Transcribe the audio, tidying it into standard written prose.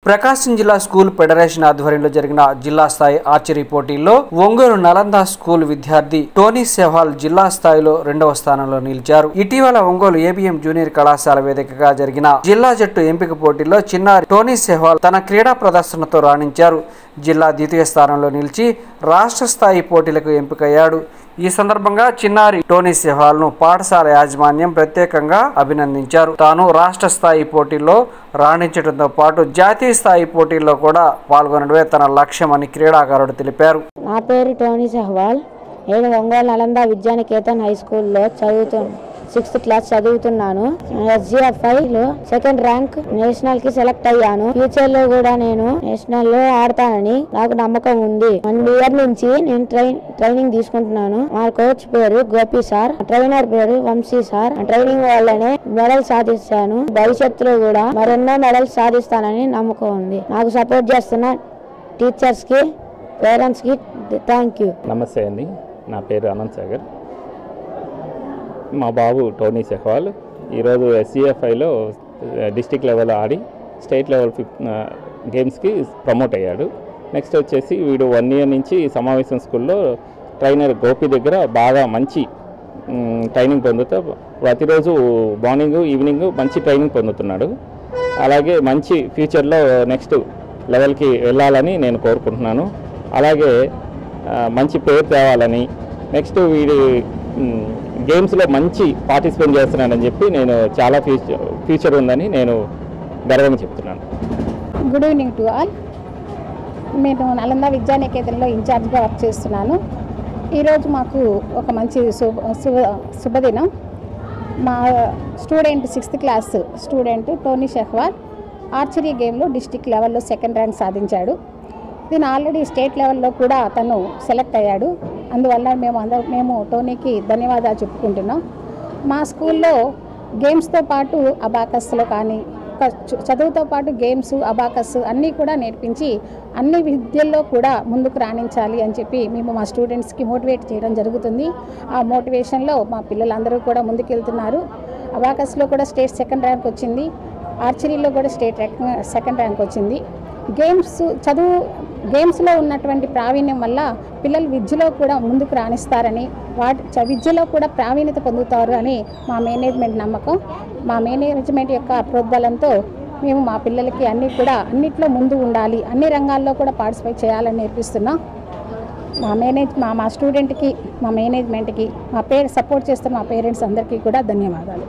ప్రకాశం జిల్లా school federation ఆధ్వర్యంలో జరిగిన జిల్లా స్థాయి ఆర్చరీ పోటీల్లో ఒంగోలు నలంద స్కూల్ విద్యార్థి టోనీ సెహ్వాల్ జిల్లా స్థాయిలో 2వ స్థానంలో నిలిచారు. ఇటీవల ఒంగోలు ఏబిఎం జూనియర్ కళాశాల వేదికగా జరిగిన జిల్లా జట్టు ఎంపిక పోటీల్లో చిన్నారి టోనీ సెహ్వాల్ తన క్రీడా ప్రదర్శనతో రాణించారు. జిల్లా ద్వితీయ స్థానంలో నిలిచి రాష్ట్ర స్థాయి పోటీలకు ఎంపికయ్యాడు. ఈ సందర్భంగా చిన్నారి టోనీ సెహ్వాల్ ను పాఠశాల యాజమాన్యం ప్రత్యేకంగా అభినందించారు. తాను రాష్ట్ర స్థాయి పోటీల్లో రాణించడంతో పాటు జాతీయ స్థాయి పోటీల్లో కూడా పాల్గొనడమే తన లక్ష్యమని క్రీడాకారుడు తెలిపారు. నా పేరు టోనీ సెహ్వాల్. నేను ఒంగోలు నలంద విద్యానికేతన్ హై స్కూల్లో 6th క్లాస్ చదువుతున్నాను. SGFIలో 2nd ర్యాంక్ నేషనల్ కి సెలెక్ట్ అయ్యాను. ఫ్యూచర్ లో కూడా నేను నేషనల్ లో ఆడతానని నాకు నమ్మకం ఉంది. 1 year నుంచి నేను ట్రైనింగ్ తీసుకుంటున్నాను. మా కోచ్ పేరు గోపి సార్, ట్రైనర్ పేరు వంశీ సార్. ట్రైనింగ్ వల్లనే మెడల్ సాధిస్తాను. భవిష్యత్తులో కూడా మరెన్నో మెడల్స్ సాధిస్తానని నమ్మకం ఉంది. నాకు సపోర్ట్ చేస్తున్న టీచర్స్ కి, పేరెంట్స్ కి థ్యాంక్ యూ. నమస్తే అండి, నా పేరు అనంత్ సాగర్. మా బాబు టోనీ సెహ్వాల్ ఈరోజు SGFIలో డిస్టిక్ లెవెల్ ఆడి స్టేట్ లెవెల్ గేమ్స్కి ప్రమోట్ అయ్యాడు. నెక్స్ట్ వచ్చేసి వీడు 1 year నుంచి సమావేశం స్కూల్లో ట్రైనర్ గోపి దగ్గర బాగా మంచి ట్రైనింగ్ పొందుతూ ప్రతిరోజు మార్నింగ్ ఈవినింగ్ మంచి ట్రైనింగ్ పొందుతున్నాడు. అలాగే మంచి ఫ్యూచర్లో నెక్స్ట్ లెవెల్కి వెళ్ళాలని నేను కోరుకుంటున్నాను. అలాగే మంచి పేరు తేవాలని, నెక్స్ట్ వీడి గేమ్స్లో మంచి పార్టిసిపేట్ చేస్తున్నానని చెప్పి నేను చాలా ఫ్యూచర్ ఉందని నేను గర్వంగా చెప్తున్నాను. Good evening to all. నేను నలంద విద్యానికేతన్లో ఇన్ఛార్జ్గా వర్క్ చేస్తున్నాను. ఈరోజు మాకు ఒక మంచి శుభదినం. మా student 6th class student Tony Sehwal archery గేమ్లో డిస్టిక్ లెవెల్లో 2nd ర్యాంక్ సాధించాడు. దీని ఆల్రెడీ స్టేట్ లెవెల్లో కూడా తను సెలెక్ట్ అయ్యాడు. అందువల్ల మేము టోనీకి ధన్యవాదాలు చెప్పుకుంటున్నాం. మా స్కూల్లో గేమ్స్తో పాటు అబాకస్లో కానీ చదువుతో పాటు గేమ్స్, అబాకస్ అన్నీ కూడా నేర్పించి అన్ని విద్యల్లో కూడా ముందుకు రాణించాలి అని చెప్పి మేము మా స్టూడెంట్స్కి మోటివేట్ చేయడం జరుగుతుంది. ఆ మోటివేషన్లో మా పిల్లలందరూ కూడా ముందుకెళ్తున్నారు. అబాకస్లో కూడా స్టేట్ 2nd ర్యాంక్ వచ్చింది. ఆర్చరీలో కూడా స్టేట్ 2nd ర్యాంక్ వచ్చింది. గేమ్స్లో ఉన్నటువంటి ప్రావీణ్యం వల్ల పిల్లలు విద్యలో కూడా ముందుకు రాణిస్తారని, విద్యలో కూడా ప్రావీణ్యత పొందుతారు అని మా మేనేజ్మెంట్ నమ్మకం. మా మేనేజ్మెంట్ యొక్క ప్రోద్బలంతో మేము మా పిల్లలకి అన్నిట్లో ముందు ఉండాలి, అన్ని రంగాల్లో కూడా పార్టిసిపేట్ చేయాలని నేర్పిస్తున్నాం. మా స్టూడెంట్కి, మా మేనేజ్మెంట్కి, సపోర్ట్ చేస్తున్న మా పేరెంట్స్ అందరికీ కూడా ధన్యవాదాలు.